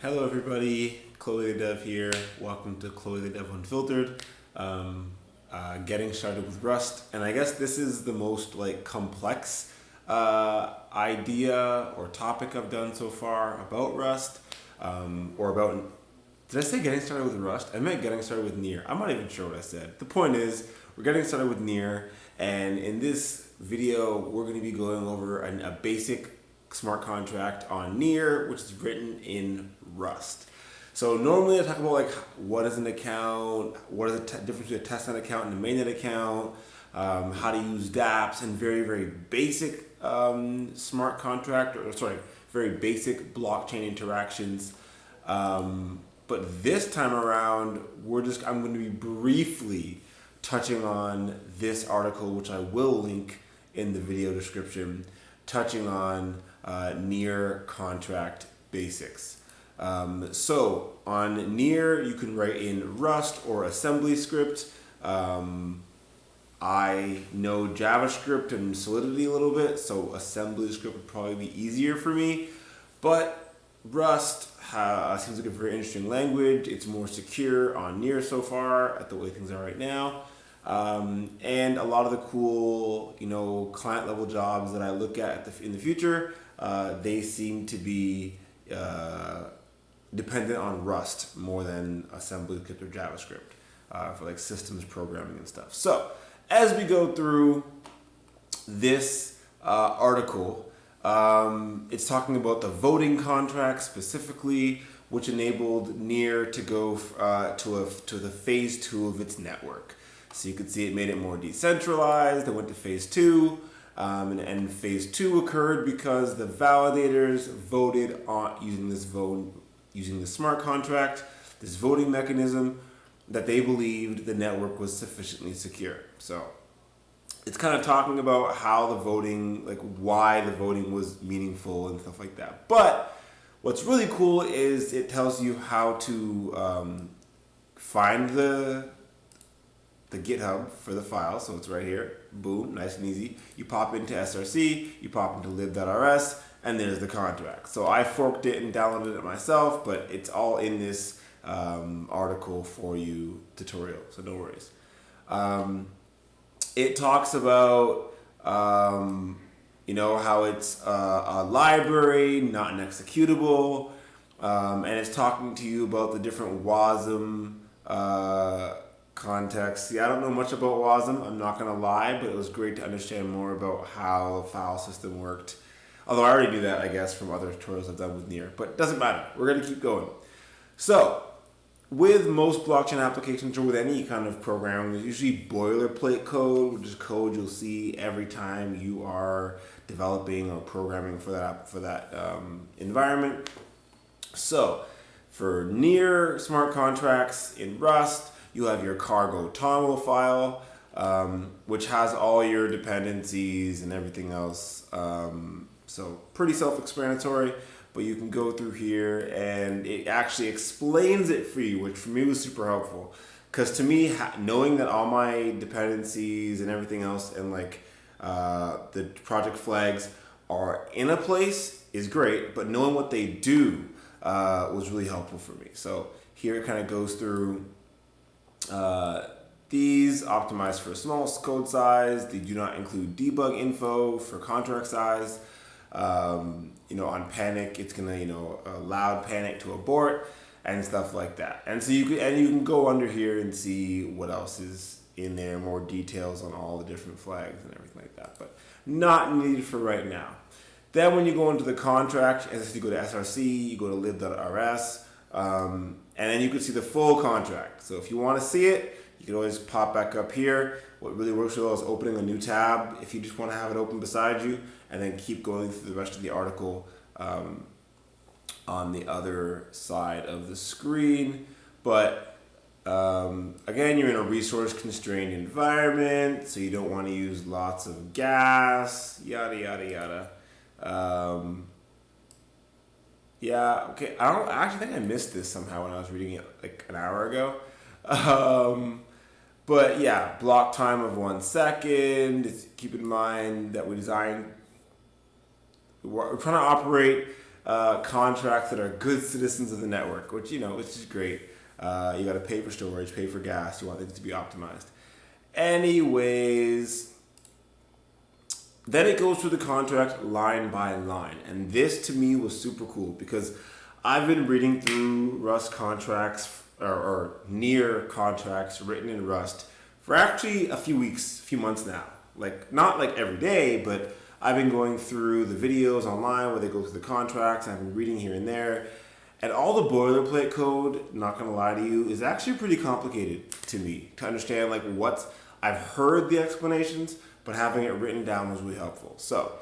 Hello everybody, Chloethedev here. Welcome to Chloethedev Unfiltered. Getting started with Rust, and I guess this is the most complex idea or topic I've done so far about Rust, or about. Did I say getting started with Rust? I meant getting started with Near. I'm not even sure what I said. The point is, we're getting started with Near, and in this video, we're going to be going over a basic smart contract on Near, which is written in Rust. So normally I talk about what is an account, what is the difference between a testnet account and a mainnet account, how to use dApps, and very, very basic smart contract, very basic blockchain interactions. But this time around, I'm going to be briefly touching on this article, which I will link in the video description, touching on Near contract basics. So on Near, you can write in Rust or assembly script. I know JavaScript and Solidity a little bit, so assembly script would probably be easier for me. But Rust seems like a very interesting language. It's more secure on Near so far, at the way things are right now. And a lot of the cool, client level jobs that I look at in the future, they seem to be dependent on Rust more than assembly script or JavaScript for systems programming and stuff. So as we go through this article, it's talking about the voting contract specifically, which enabled Near to go to the phase 2 of its network. So you can see it made it more decentralized. It went to phase 2, and phase 2 occurred because the validators voted on using the smart contract, this voting mechanism, that they believed the network was sufficiently secure. So it's kind of talking about how the voting, why the voting was meaningful and stuff like that. But what's really cool is it tells you how to find the GitHub for the file. So it's right here. Boom, nice and easy. You pop into SRC, you pop into lib.rs, and there's the contract. So I forked it and downloaded it myself, but it's all in this article for you tutorial, so no worries. It talks about how it's a library, not an executable, and it's talking to you about the different WASM context. I don't know much about WASM, I'm not going to lie, but it was great to understand more about how the file system worked. Although I already knew that, I guess, from other tutorials I've done with Near, but it doesn't matter. We're going to keep going. So, with most blockchain applications or with any kind of programming, there's usually boilerplate code, which is code you'll see every time you are developing or programming for that environment. So, for Near smart contracts in Rust, you have your cargo toml file, which has all your dependencies and everything else. So pretty self-explanatory, but you can go through here and it actually explains it for you, which for me was super helpful. Because to me, knowing that all my dependencies and everything else and the project flags are in a place is great, but knowing what they do was really helpful for me. So here it kind of goes through these optimized for a small code size. They do not include debug info for contract size. On panic, it's gonna allow panic to abort and stuff like that. And so you can go under here and see what else is in there, more details on all the different flags and everything like that. But not needed for right now. Then when you go into the contract, as you go to SRC, you go to lib.rs, and then you can see the full contract. So if you want to see it, you can always pop back up here. What really works well is opening a new tab if you just want to have it open beside you, and then keep going through the rest of the article on the other side of the screen. But again, you're in a resource constrained environment, so you don't want to use lots of gas, yada, yada, yada. Yeah, okay. I actually think I missed this somehow when I was reading it an hour ago. But yeah, block time of 1 second. Keep in mind that we're trying to operate contracts that are good citizens of the network, which is great. You got to pay for storage, pay for gas. You want things to be optimized. Anyways, then it goes through the contract line by line, and this to me was super cool because I've been reading through Rust contracts or near contracts written in Rust for actually a few months now. Like not like every day, but I've been going through the videos online where they go through the contracts. I've been reading here and there. And all the boilerplate code, not gonna lie to you, is actually pretty complicated to me to understand like I've heard the explanations, but having it written down was really helpful. So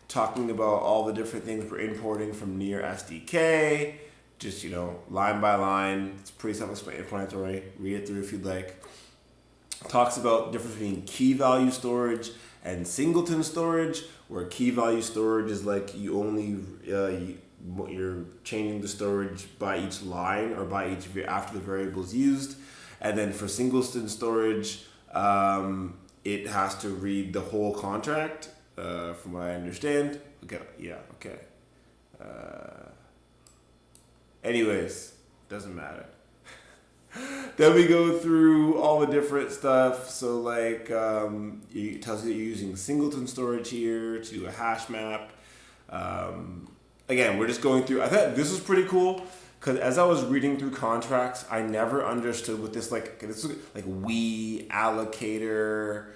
talking about all the different things we're importing from near SDK, just line by line. It's pretty self-explanatory. Read it through if you'd like. Talks about the difference between key value storage and singleton storage, where key value storage is like you only you're changing the storage by each line or by each after the variable is used, and then for singleton storage, it has to read the whole contract. From what I understand. Okay, yeah, okay. Anyways, doesn't matter. Then we go through all the different stuff. So like, it tells you that you're using singleton storage here to do a hash map. Again, we're just going through. I thought this was pretty cool because as I was reading through contracts, I never understood what this we allocator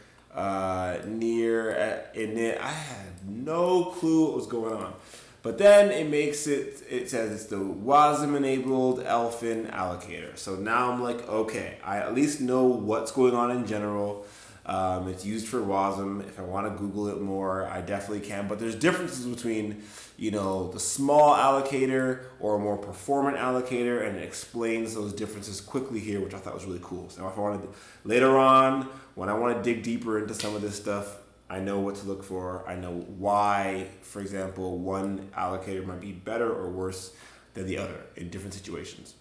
near init. I had no clue what was going on. But then it says it's the WASM enabled Elfin allocator. So now I'm like, okay, I at least know what's going on in general. It's used for WASM. If I want to Google it more, I definitely can. But there's differences between, the small allocator or a more performant allocator, and it explains those differences quickly here, which I thought was really cool. So if I wanted later on, when I want to dig deeper into some of this stuff, I know what to look for. I know why, for example, one allocator might be better or worse than the other in different situations.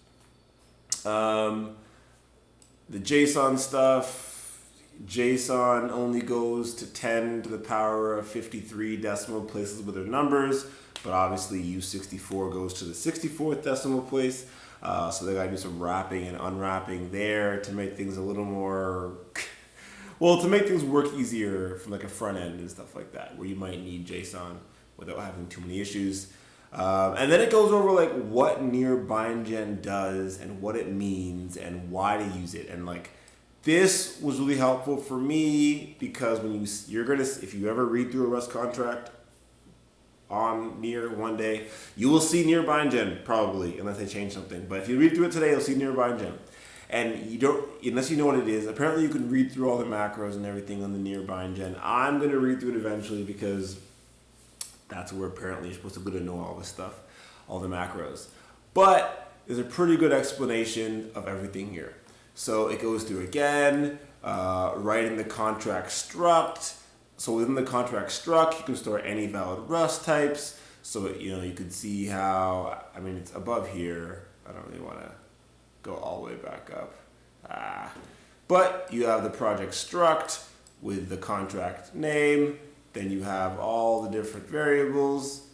The JSON stuff, JSON only goes to 10 to the power of 53 decimal places with their numbers, but obviously U64 goes to the 64th decimal place. So they gotta do some wrapping and unwrapping there to make things a little more... Well, to make things work easier from like a front end and stuff like that, where you might need JSON without having too many issues. And then it goes over like what near bindgen does and what it means and why to use it. And like this was really helpful for me because when if you ever read through a Rust contract on near one day, you will see near bindgen probably, unless they change something. But if you read through it today, you'll see near bindgen. And you don't, unless you know what it is, apparently you can read through all the macros and everything on the near bindgen. I'm going to read through it eventually because that's where apparently you're supposed to be able to know all this stuff, all the macros. But there's a pretty good explanation of everything here. So it goes through again, writing the contract struct. So within the contract struct, you can store any valid Rust types. So, you can see how, it's above here. I don't really want to go all the way back up. But you have the project struct with the contract name, then you have all the different variables,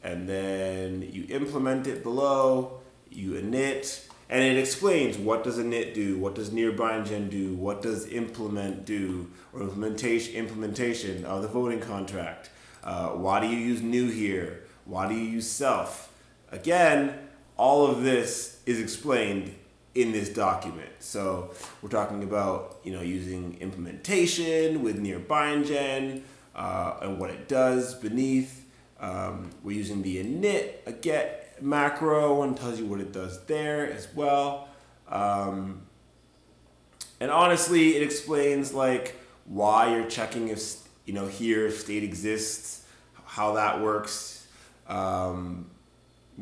and then you implement it below, you init, and it explains what does init do, what does near bindgen do, what does implement do, or implementation of the voting contract. Why do you use new here? Why do you use self? Again, all of this is explained in this document. So we're talking about, using implementation with near bindgen and what it does beneath. We're using the init, a get macro, and tells you what it does there as well. And honestly, it explains like why you're checking if, here if state exists, how that works. And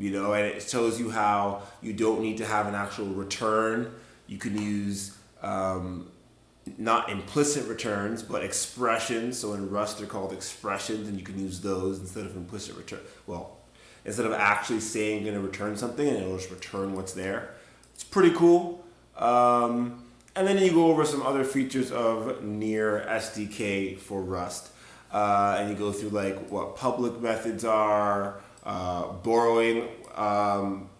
it shows you how you don't need to have an actual return. You can use not implicit returns, but expressions. So in Rust, they're called expressions, and you can use those instead of implicit return. Well, instead of actually saying you're going to return something, and it'll just return what's there. It's pretty cool. And then you go over some other features of near SDK for Rust. And you go through like what public methods are, borrowing,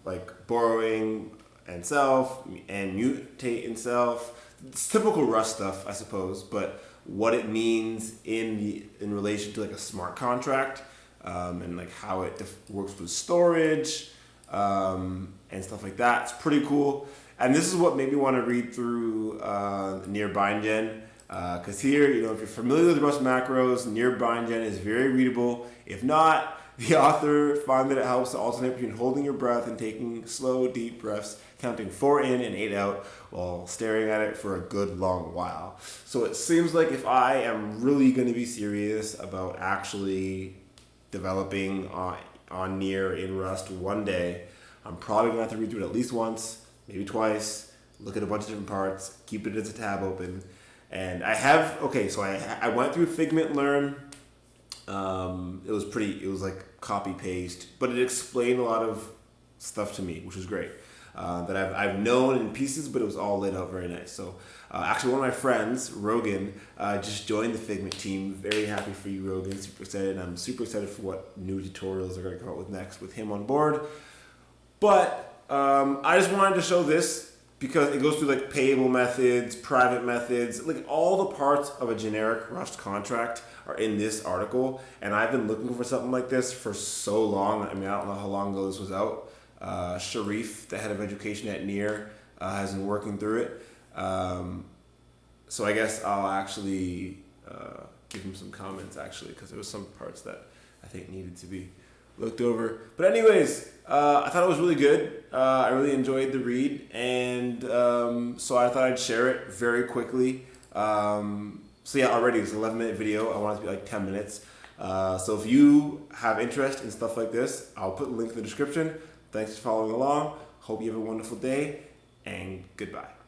like borrowing and self and mutate in self. It's typical Rust stuff, I suppose, but what it means in relation to like a smart contract, and like how it works with storage, and stuff like that. It's pretty cool. And this is what made me want to read through Near BindGen. Because here, if you're familiar with Rust macros, Near BindGen is very readable. If not, the author found that it helps to alternate between holding your breath and taking slow, deep breaths, counting 4 in and 8 out while staring at it for a good long while. So it seems like if I am really going to be serious about actually developing on Near in Rust one day, I'm probably going to have to read through it at least once, maybe twice, look at a bunch of different parts, keep it as a tab open. And I went through Figment Learn. It was like copy paste, but it explained a lot of stuff to me, which was great. That I've known in pieces, but it was all laid out very nice. So actually one of my friends, Rogan, just joined the Figment team. Very happy for you, Rogan. Super excited. I'm super excited for what new tutorials are going to come out with next with him on board. But I just wanted to show this because it goes through like payable methods, private methods, like all the parts of a generic Rust contract are in this article. And I've been looking for something like this for so long. I mean, I don't know how long ago this was out. Sharif, the head of education at Near, has been working through it. So I guess I'll actually give him some comments actually, because there was some parts that I think needed to be looked over. But anyways, I thought it was really good. I really enjoyed the read, and so I thought I'd share it very quickly. So yeah, already it's an 11-minute video. I want it to be like 10 minutes. So if you have interest in stuff like this, I'll put a link in the description. Thanks for following along. Hope you have a wonderful day, and goodbye.